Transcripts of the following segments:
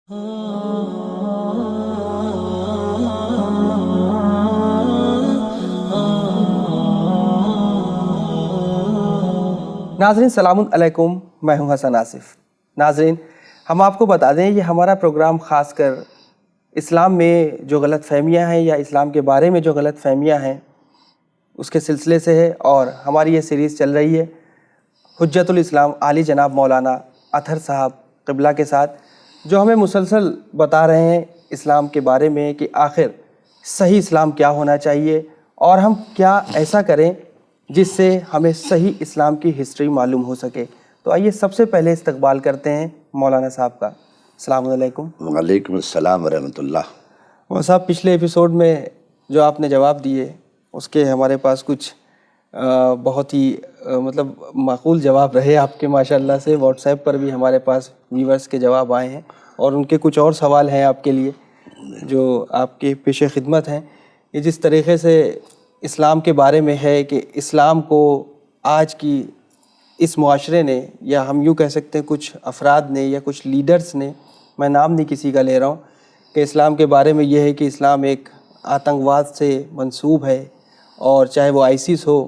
ناظرین سلام علیکم، میں ہوں حسن آصف۔ ناظرین، ہم آپ کو بتا دیں یہ ہمارا پروگرام خاص کر اسلام میں جو غلط فہمیاں ہیں یا اسلام کے بارے میں جو غلط فہمیاں ہیں اس کے سلسلے سے ہے، اور ہماری یہ سیریز چل رہی ہے حجت الاسلام عالی جناب مولانا اطہر صاحب قبلہ کے ساتھ، جو ہمیں مسلسل بتا رہے ہیں اسلام کے بارے میں کہ آخر صحیح اسلام کیا ہونا چاہیے اور ہم کیا ایسا کریں جس سے ہمیں صحیح اسلام کی ہسٹری معلوم ہو سکے۔ تو آئیے سب سے پہلے استقبال کرتے ہیں مولانا صاحب کا۔ السلام علیکم۔ وعلیکم السلام ورحمۃ اللہ۔ مولانا صاحب، پچھلے ایپیسوڈ میں جو آپ نے جواب دیے اس کے ہمارے پاس کچھ بہت ہی مطلب معقول جواب رہے آپ کے، ماشاءاللہ سے۔ واٹس ایپ پر بھی ہمارے پاس ویورز کے جواب آئے ہیں اور ان کے کچھ اور سوال ہیں آپ کے لیے جو آپ کے پیش خدمت ہیں۔ یہ جس طریقے سے اسلام کے بارے میں ہے کہ اسلام کو آج کی اس معاشرے نے، یا ہم یوں کہہ سکتے ہیں کچھ افراد نے یا کچھ لیڈرز نے، میں نام نہیں کسی کا لے رہا ہوں، کہ اسلام کے بارے میں یہ ہے کہ اسلام ایک آتنکواد سے منسوب ہے، اور چاہے وہ آئیسس ہو،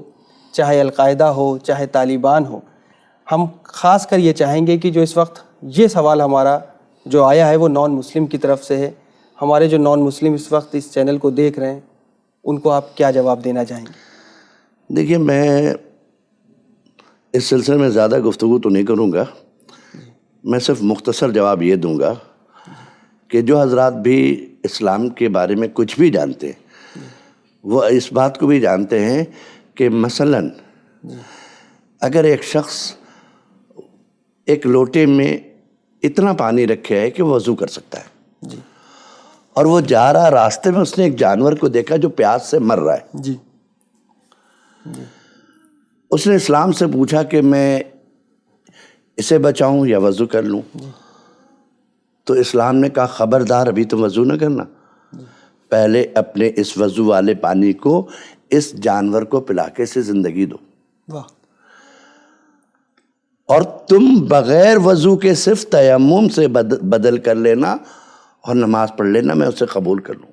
چاہے القاعدہ ہو، چاہے طالبان ہو۔ ہم خاص کر یہ چاہیں گے کہ جو اس وقت یہ سوال ہمارا جو آیا ہے وہ نان مسلم کی طرف سے ہے، ہمارے جو نان مسلم اس وقت اس چینل کو دیکھ رہے ہیں ان کو آپ کیا جواب دینا چاہیں گے؟ دیکھیے، میں اس سلسلے میں زیادہ گفتگو تو نہیں کروں گا، میں صرف مختصر جواب یہ دوں گا کہ جو حضرات بھی اسلام کے بارے میں کچھ بھی جانتے ہیں وہ اس بات کو بھی جانتے ہیں کہ مثلاً اگر ایک شخص ایک لوٹے میں اتنا پانی رکھے ہے کہ وہ وضو کر سکتا ہے، اور وہ جا رہا راستے میں اس نے ایک جانور کو دیکھا جو پیاس سے مر رہا ہے، اس نے اسلام سے پوچھا کہ میں اسے بچاؤں یا وضو کر لوں؟ تو اسلام نے کہا خبردار، ابھی تم وضو نہ کرنا، پہلے اپنے اس وضو والے پانی کو اس جانور کو پلا کے اسے زندگی دو، اور تم بغیر وضو کے صرف تیمم سے بدل کر لینا اور نماز پڑھ لینا، میں اسے قبول کر لوں۔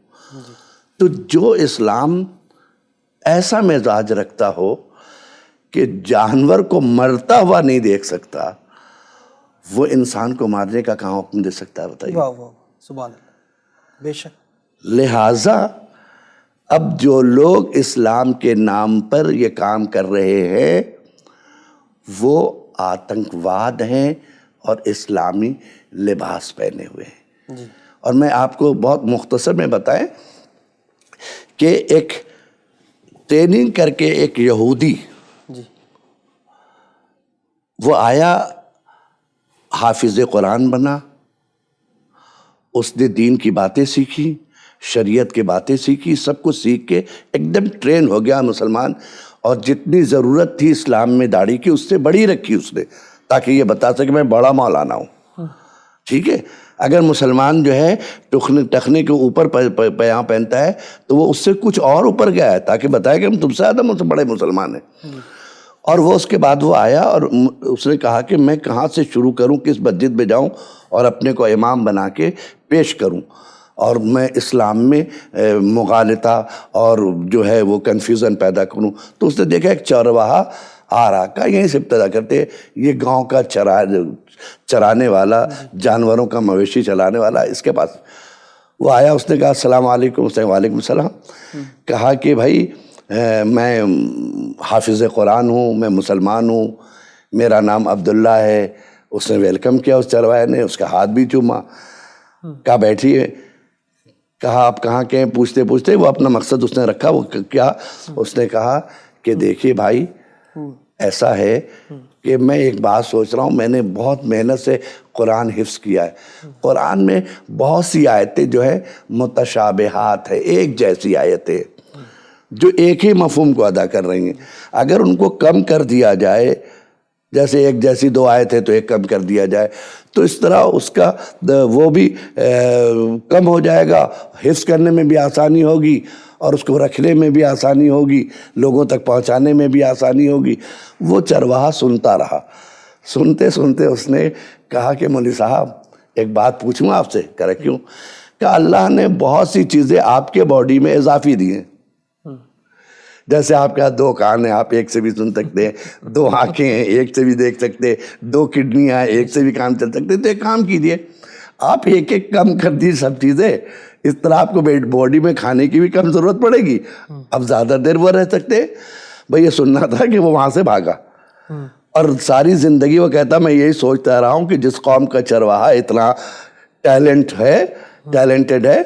تو جو اسلام ایسا مزاج رکھتا ہو کہ جانور کو مرتا ہوا نہیں دیکھ سکتا، وہ انسان کو مارنے کا کہاں حکم دے سکتا ہے؟ بتائیے۔ واہ واہ، سبحان اللہ، بے شک۔ لہٰذا اب جو لوگ اسلام کے نام پر یہ کام کر رہے ہیں وہ آتنکواد ہیں اور اسلامی لباس پہنے ہوئے ہیں۔ اور میں آپ کو بہت مختصر میں بتائیں کہ ایک ٹریننگ کر کے ایک یہودی وہ آیا، حافظ قرآن بنا، اس نے دین کی باتیں سیکھی، شریعت کی باتیں سیکھی، سب کچھ سیکھ کے ایک دم ٹرین ہو گیا مسلمان، اور جتنی ضرورت تھی اسلام میں داڑھی کی اس سے بڑی رکھی اس نے، تاکہ یہ بتا سکے میں بڑا مولانا ہوں۔ ٹھیک ہے، اگر مسلمان جو ہے ٹخنے کے اوپر پیاں پہنتا ہے تو وہ اس سے کچھ اور اوپر گیا ہے تاکہ بتائے کہ ہم تم سے زیادہ بڑے مسلمان ہیں۔ اور وہ اس کے بعد وہ آیا اور اس نے کہا کہ میں کہاں سے شروع کروں، کس مسجد میں جاؤں اور اپنے کو امام بنا کے پیش کروں، اور میں اسلام میں مغالطہ اور جو ہے وہ کنفیوژن پیدا کروں۔ تو اس نے دیکھا ایک چرواہا آ رہا، کہا یہیں سے ابتدا کرتے، یہ گاؤں کا چرانے والا، جانوروں کا مویشی چلانے والا، اس کے پاس وہ آیا۔ اس نے کہا السلام علیکم، اس نے وعلیکم السلام، کہا کہ بھائی میں حافظ قرآن ہوں، میں مسلمان ہوں، میرا نام عبداللہ ہے۔ اس نے ویلکم کیا اس چرواہے نے، اس کا ہاتھ بھی چوما، کہا بیٹھیے۔ کہا آپ کہاں کے ہیں؟ پوچھتے پوچھتے وہ اپنا مقصد اس نے رکھا، وہ کیا؟ اس نے کہا کہ دیکھیے بھائی، ایسا ہے کہ میں ایک بات سوچ رہا ہوں، میں نے بہت محنت سے قرآن حفظ کیا ہے، قرآن میں بہت سی آیتیں جو ہے متشابہات ہے، ایک جیسی آیتیں جو ایک ہی مفہوم کو ادا کر رہی ہیں، اگر ان کو کم کر دیا جائے، جیسے ایک جیسی دو آیت ہے تو ایک کم کر دیا جائے، تو اس طرح اس کا وہ بھی کم ہو جائے گا، حفظ کرنے میں بھی آسانی ہوگی اور اس کو رکھنے میں بھی آسانی ہوگی، لوگوں تک پہنچانے میں بھی آسانی ہوگی۔ وہ چرواہا سنتا رہا، سنتے سنتے اس نے کہا کہ مولوی صاحب ایک بات پوچھوں آپ سے، کرے کیوں کہ اللہ نے بہت سی چیزیں آپ کے باڈی میں اضافی دی ہیں. جیسے آپ کے ہاتھ 2 کان ہیں، آپ ایک سے بھی سن سکتے ہیں، 2 آنکھیں ہیں، ایک سے بھی دیکھ سکتے ہیں، 2 کڈنیاں ہیں، ایک سے بھی کام چل سکتے ہیں. تو ایک کام کیجئے، آپ ایک ایک کم کر دیجیے سب چیزیں. اس طرح آپ کو باڈی میں کھانے کی بھی کم ضرورت پڑے گی. اب زیادہ دیر وہ رہ سکتے ہیں. بھئی یہ سننا تھا کہ وہ وہاں سے بھاگا، اور ساری زندگی وہ کہتا میں یہی سوچتا رہا ہوں کہ جس قوم کا چرواہا اتنا ٹیلنٹڈ ہے،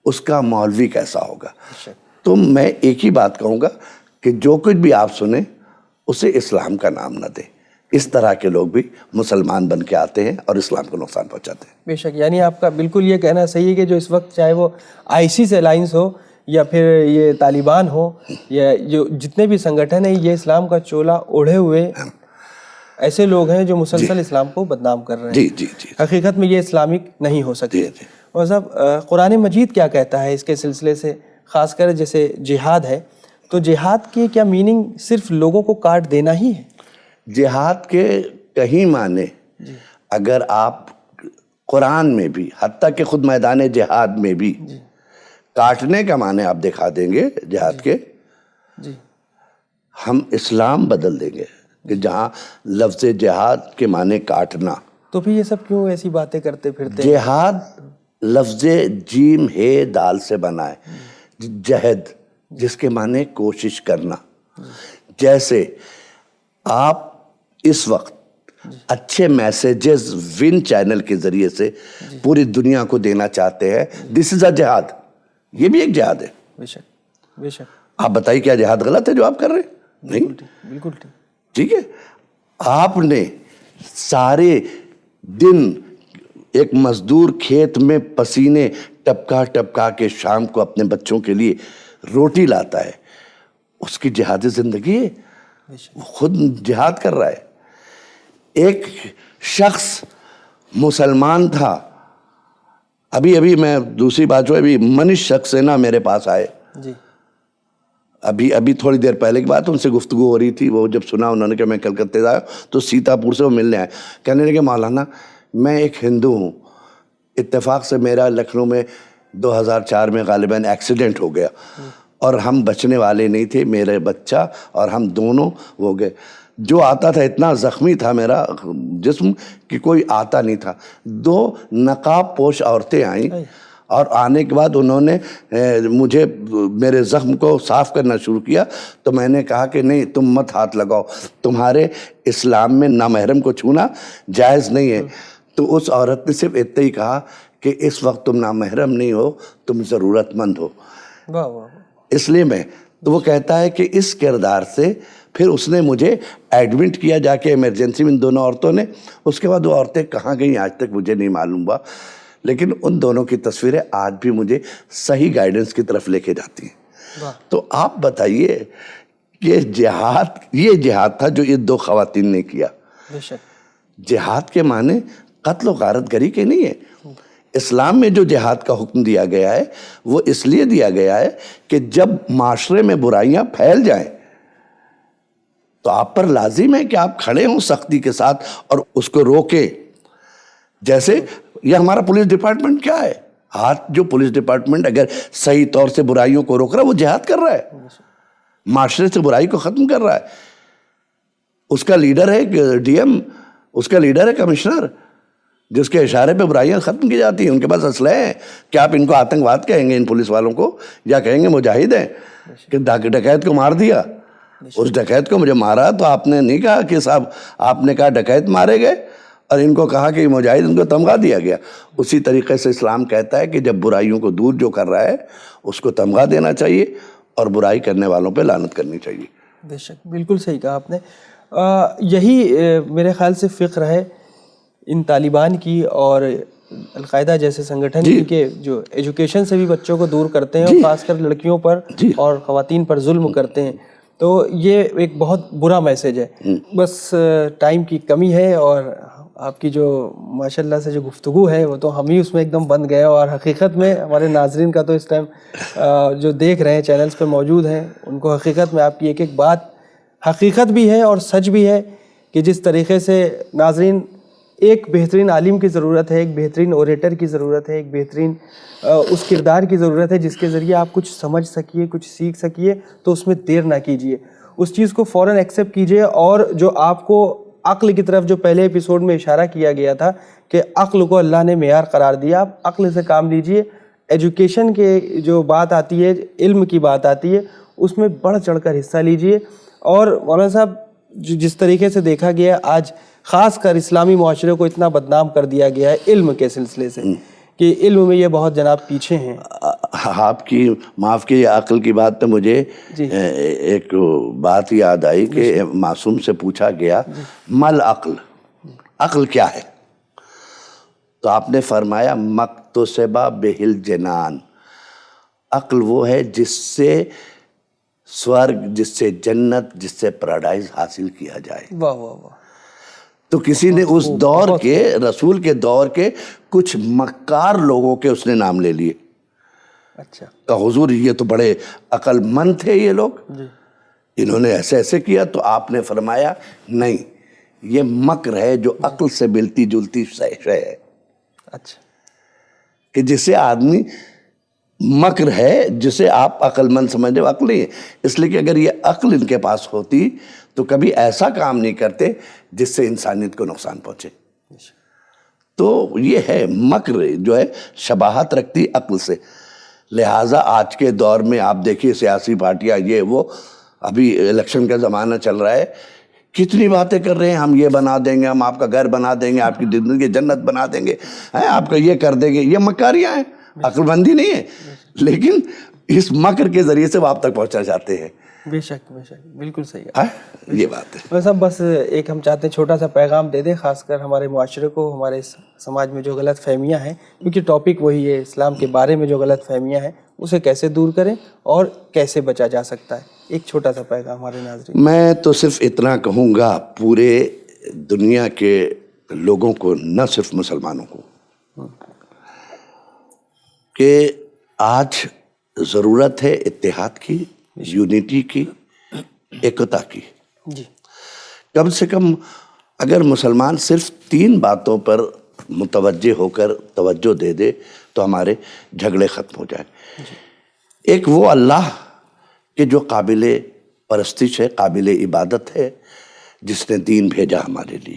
اس کا مولوی کیسا ہوگا. تو میں ایک ہی بات کہوں گا کہ جو کچھ بھی آپ سنیں اسے اسلام کا نام نہ دیں. اس طرح کے لوگ بھی مسلمان بن کے آتے ہیں اور اسلام کو نقصان پہنچاتے ہیں. بے شک، یعنی آپ کا بالکل یہ کہنا صحیح ہے کہ جو اس وقت چاہے وہ ISIS الائنس ہو یا پھر یہ طالبان ہو یا جو جتنے بھی سنگٹھن ہیں، یہ اسلام کا چولا اوڑھے ہوئے ایسے لوگ ہیں جو مسلسل اسلام کو بدنام کر رہے ہیں. جی. حقیقت میں یہ اسلامک نہیں ہو سکتے. اور صاحب قرآن مجید کیا کہتا ہے اس کے سلسلے سے، خاص کر جیسے جہاد ہے، تو جہاد کی کیا میننگ صرف لوگوں کو کاٹ دینا ہی ہے؟ جہاد کے کہیں معنی اگر آپ قرآن میں بھی، حتیٰ کہ خود میدان جہاد میں بھی کاٹنے کا معنی آپ دکھا دیں گے جہاد کے، ہم اسلام بدل دیں گے کہ جہاں لفظ جہاد کے معنی کاٹنا. تو پھر یہ سب کیوں ایسی باتیں کرتے پھرتے؟ جہاد لفظ جیم ہے دال سے بنا ہے. جہد جس کے معنی کوشش کرنا. جیسے آپ اس وقت اچھے میسیجز ون چینل کے ذریعے سے پوری دنیا کو دینا چاہتے ہیں. دس از اے جہاد. یہ بھی ایک جہاد ہے. بے شک بے شک. آپ بتائیے کیا جہاد غلط ہے جو آپ کر رہے ہیں؟ نہیں. بالکل ٹھیک ہے. آپ نے سارے دن ایک مزدور کھیت میں پسینے ٹپکا کے شام کو اپنے بچوں کے لیے روٹی لاتا ہے، اس کی جہاد زندگی ہے. وہ خود جہاد کر رہا ہے. ایک شخص مسلمان تھا، ابھی میں دوسری بات جو ابھی منش سکسینہ میرے پاس آئے جی، ابھی تھوڑی دیر پہلے کی بات، ان سے گفتگو ہو رہی تھی. وہ جب سنا انہوں نے کہ میں کلکتے سے آیا تو سیتاپور سے وہ ملنے آئے. کہنے لگے مولانا میں ایک ہندو ہوں، اتفاق سے میرا لکھنؤ میں 2004 میں غالباً ایکسیڈنٹ ہو گیا اور ہم بچنے والے نہیں تھے، میرے بچہ اور ہم دونوں ہو گئے. جو آتا تھا اتنا زخمی تھا میرا جسم کہ کوئی آتا نہیں تھا. 2 نقاب پوش عورتیں آئیں اور آنے کے بعد انہوں نے مجھے میرے زخم کو صاف کرنا شروع کیا. تو میں نے کہا کہ نہیں، تم مت ہاتھ لگاؤ، تمہارے اسلام میں نامحرم کو چھونا جائز نہیں ہے. تو اس عورت نے صرف اتنا ہی کہا کہ اس وقت تم نامحرم نہیں ہو، تم ضرورت مند ہو. واہ واہ. اس لیے تو وہ کہتا ہے کہ اس کردار سے پھر اس نے مجھے ایڈمٹ کیا جا کے ایمرجنسی میں، ان دونوں عورتوں نے. اس کے بعد وہ عورتیں کہاں گئیں آج تک مجھے نہیں معلوم ہوا، لیکن ان دونوں کی تصویریں آج بھی مجھے صحیح گائیڈنس کی طرف لے کے جاتی ہیں. تو آپ بتائیے کہ یہ جہاد تھا جو یہ 2 خواتین نے کیا. جہاد کے معنی قتل و غارت گری کے نہیں ہے. اسلام میں جو جہاد کا حکم دیا گیا ہے وہ اس لیے دیا گیا ہے کہ جب معاشرے میں برائیاں پھیل جائیں تو آپ پر لازم ہے کہ آپ کھڑے ہوں سختی کے ساتھ اور اس کو روکیں. جیسے یہ ہمارا پولیس ڈپارٹمنٹ کیا ہے، جو پولیس ڈپارٹمنٹ اگر صحیح طور سے برائیوں کو روک رہا ہے وہ جہاد کر رہا ہے، معاشرے سے برائی کو ختم کر رہا ہے. اس کا لیڈر ہے ڈی ایم، اس کا لیڈر ہے کمشنر، جس کے اشارے پہ برائیاں ختم کی جاتی ہیں. ان کے پاس اسلحے ہیں. کیا آپ ان کو آتنکواد کہیں گے ان پولیس والوں کو، یا کہیں گے مجاہد ہیں کہ ڈکیت کو مار دیا؟ اس ڈکیت کو مجھے مارا تو آپ نے نہیں کہا کہ صاحب، آپ نے کہا ڈکیت مارے گئے اور ان کو کہا کہ مجاہد، ان کو تمغہ دیا گیا. اسی طریقے سے اسلام کہتا ہے کہ جب برائیوں کو دور جو کر رہا ہے اس کو تمغہ دینا چاہیے اور برائی کرنے والوں پہ لعنت کرنی چاہیے. بے شک، بالکل صحیح کہا آپ نے. یہی میرے خیال سے فکر ہے ان طالبان کی اور القاعدہ جیسے سنگٹھن کی، کہ جو ایجوکیشن سے بھی بچوں کو دور کرتے ہیں اور خاص کر لڑکیوں پر اور خواتین پر ظلم کرتے ہیں. تو یہ ایک بہت برا میسیج ہے. بس ٹائم کی کمی ہے اور آپ کی جو ماشاءاللہ سے جو گفتگو ہے وہ تو ہم ہی اس میں ایک دم بند گئے. اور حقیقت میں ہمارے ناظرین کا تو اس ٹائم جو دیکھ رہے ہیں چینلز پہ موجود ہیں، ان کو حقیقت میں آپ کی ایک ایک بات حقیقت بھی ہے اور سچ بھی ہے کہ جس طریقے سے ناظرین ایک بہترین عالم کی ضرورت ہے، ایک بہترین اوریٹر کی ضرورت ہے، ایک بہترین اس کردار کی ضرورت ہے جس کے ذریعے آپ کچھ سمجھ سکیے، کچھ سیکھ سکیے، تو اس میں دیر نہ کیجیے، اس چیز کو فوراً ایکسیپٹ کیجیے. اور جو آپ کو عقل کی طرف جو پہلے ایپیسوڈ میں اشارہ کیا گیا تھا کہ عقل کو اللہ نے معیار قرار دیا، آپ عقل سے کام لیجیے. ایجوکیشن کے جو بات آتی ہے، علم کی بات آتی ہے، اس میں بڑھ چڑھ کر حصہ لیجیے. اور مولانا صاحب جس طریقے سے دیکھا گیا آج خاص کر اسلامی معاشرے کو اتنا بدنام کر دیا گیا ہے علم کے سلسلے سے کہ علم میں یہ بہت جناب پیچھے ہیں. آپ کی معاف کی عقل کی بات تو مجھے ایک بات یاد آئی کہ معصوم سے پوچھا گیا مل عقل، عقل کیا ہے؟ تو آپ نے فرمایا مکتسبہ بہل جنان، عقل وہ ہے جس سے سورگ، جس سے جنت، جس سے پیراڈائز حاصل کیا جائے. واہ واہ واہ. تو کسی نے اس دور کے رسول کے دور کے کچھ مکار لوگوں کے اس نے نام لے لیے. اچھا. کہ حضور یہ تو بڑے عقل مند تھے یہ لوگ، انہوں نے ایسے ایسے کیا. تو آپ نے فرمایا نہیں، یہ مکر ہے جو عقل سے ملتی جلتی شے ہے. اچھا. کہ جسے آدمی مکر ہے، جسے آپ عقل مند سمجھتے ہو، عقل نہیں ہے. اس لیے کہ اگر یہ عقل ان کے پاس ہوتی تو کبھی ایسا کام نہیں کرتے جس سے انسانیت کو نقصان پہنچے. تو یہ ہے مکر جو ہے شباہت رکھتی عقل سے. لہٰذا آج کے دور میں آپ دیکھیے سیاسی پارٹیاں یہ وہ، ابھی الیکشن کا زمانہ چل رہا ہے، کتنی باتیں کر رہے ہیں، ہم یہ بنا دیں گے، ہم آپ کا گھر بنا دیں گے، آپ کی زندگی جنت بنا دیں گے، آپ کا یہ کر دیں گے. یہ مکاریاں ہیں، عقل مندی نہیں ہے، لیکن اس مکر کے ذریعے سے وہ آپ تک پہنچا جاتے ہیں. بے شک بے شک، بالکل صحیح ہے. یہ بات ہے. صاحب بس ایک ہم چاہتے ہیں چھوٹا سا پیغام دے دیں خاص کر ہمارے معاشرے کو، ہمارے سماج میں جو غلط فہمیاں ہیں، کیونکہ ٹاپک وہی ہے اسلام کے بارے میں جو غلط فہمیاں ہیں اسے کیسے دور کریں اور کیسے بچا جا سکتا ہے. ایک چھوٹا سا پیغام ہمارے ناظرین. میں تو صرف اتنا کہوں گا پورے دنیا کے لوگوں کو، نہ صرف مسلمانوں کو، کہ آج ضرورت ہے اتحاد کی، یونٹی کی، ایکتا کی. جی. کم سے کم اگر مسلمان صرف 3 باتوں پر متوجہ ہو کر توجہ دے دے تو ہمارے جھگڑے ختم ہو جائیں. ایک وہ اللہ کہ جو قابل پرستش ہے، قابل عبادت ہے، جس نے دین بھیجا ہمارے لیے.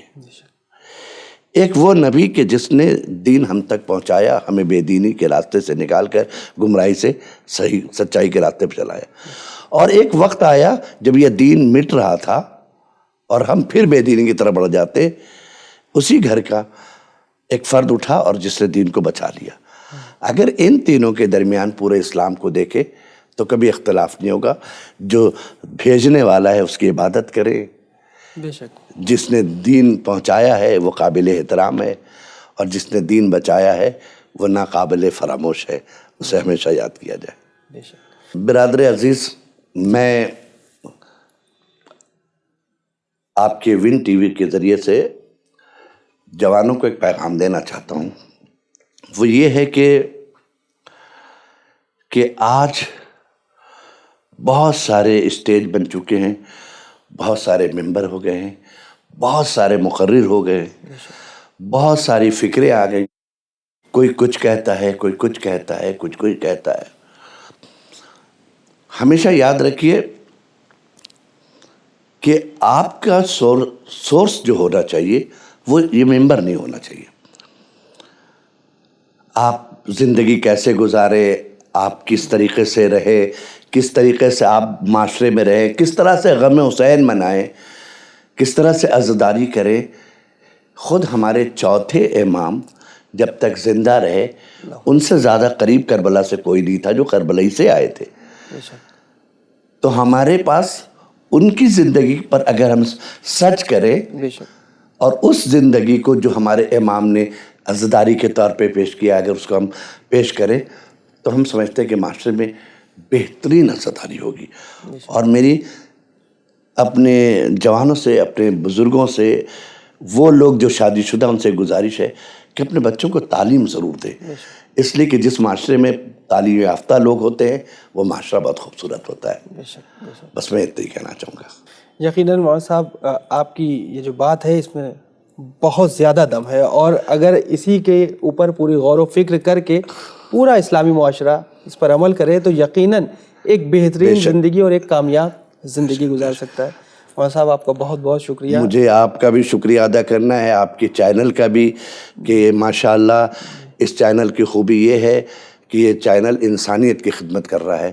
ایک وہ نبی کہ جس نے دین ہم تک پہنچایا، ہمیں بے دینی کے راستے سے نکال کر گمراہی سے صحیح سچائی کے راستے پہ چلایا. اور ایک وقت آیا جب یہ دین مٹ رہا تھا اور ہم پھر بے دینی کی طرف بڑھ جاتے. اسی گھر کا ایک فرد اٹھا اور جس نے دین کو بچا لیا. اگر ان تینوں کے درمیان پورے اسلام کو دیکھے تو کبھی اختلاف نہیں ہوگا. جو بھیجنے والا ہے اس کی عبادت کرے، بے شک. جس نے دین پہنچایا ہے وہ قابل احترام ہے، اور جس نے دین بچایا ہے وہ ناقابل فراموش ہے، اسے ہمیشہ یاد کیا جائے. بے شک. برادر عزیز، میں آپ کے ون ٹی وی کے ذریعے سے جوانوں کو ایک پیغام دینا چاہتا ہوں. وہ یہ ہے کہ آج بہت سارے اسٹیج بن چکے ہیں، بہت سارے ممبر ہو گئے ہیں، بہت سارے مقرر ہو گئے، بہت ساری فکریں آ گئی. کوئی کچھ کہتا ہے، کوئی کچھ کہتا ہے، کوئی کہتا ہے. ہمیشہ یاد رکھیے کہ آپ کا سورس جو ہونا چاہیے وہ یہ ممبر نہیں ہونا چاہیے. آپ زندگی کیسے گزارے، آپ کس طریقے سے رہے، کس طریقے سے آپ معاشرے میں رہے، کس طرح سے غم حسین منائیں، کس طرح سے عزاداری کریں. خود ہمارے چوتھے امام جب تک زندہ رہے ان سے زیادہ قریب کربلا سے کوئی نہیں تھا جو کربلا سے آئے تھے. تو ہمارے پاس ان کی زندگی پر اگر ہم سچ کریں اور اس زندگی کو جو ہمارے امام نے عزاداری کے طور پہ پیش کیا، اگر اس کو ہم پیش کریں تو ہم سمجھتے ہیں کہ معاشرے میں بہترین عزاداری ہوگی. اور میری اپنے جوانوں سے، اپنے بزرگوں سے، وہ لوگ جو شادی شدہ، ان سے گزارش ہے کہ اپنے بچوں کو تعلیم ضرور دیں. اس لیے کہ جس معاشرے میں تعلیم یافتہ لوگ ہوتے ہیں وہ معاشرہ بہت خوبصورت ہوتا ہے. بس میں اتنا ہی کہنا چاہوں گا. یقیناً مولانا صاحب آپ کی یہ جو بات ہے اس میں بہت زیادہ دم ہے، اور اگر اسی کے اوپر پوری غور و فکر کر کے پورا اسلامی معاشرہ اس پر عمل کرے تو یقیناً ایک بہترین زندگی اور ایک کامیاب زندگی گزار سکتا ہے۔ مولانا صاحب آپ کا بہت بہت شکریہ۔ مجھے آپ کا بھی شکریہ ادا کرنا ہے، آپ کے چینل کا بھی، کہ ماشاءاللہ اس چینل کی خوبی یہ ہے کہ یہ چینل انسانیت کی خدمت کر رہا ہے،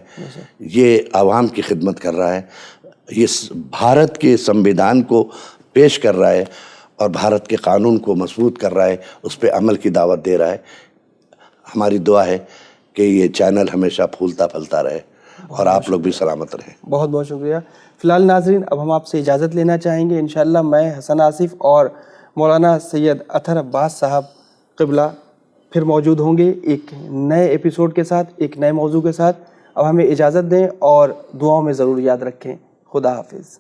یہ عوام کی خدمت کر رہا ہے، یہ بھارت کے سمویدھان کو پیش کر رہا ہے اور بھارت کے قانون کو مضبوط کر رہا ہے، اس پہ عمل کی دعوت دے رہا ہے۔ ہماری دعا ہے کہ یہ چینل ہمیشہ پھولتا پھلتا رہے اور آپ لوگ بھی سلامت رہیں۔ بہت بہت شکریہ۔ فی الحال ناظرین، اب ہم آپ سے اجازت لینا چاہیں گے۔ انشاءاللہ میں حسن آصف اور مولانا سید اطہر عباس صاحب قبلہ پھر موجود ہوں گے ایک نئے ایپیسوڈ کے ساتھ، ایک نئے موضوع کے ساتھ۔ اب ہمیں اجازت دیں اور دعاؤں میں ضرور یاد رکھیں۔ خدا حافظ۔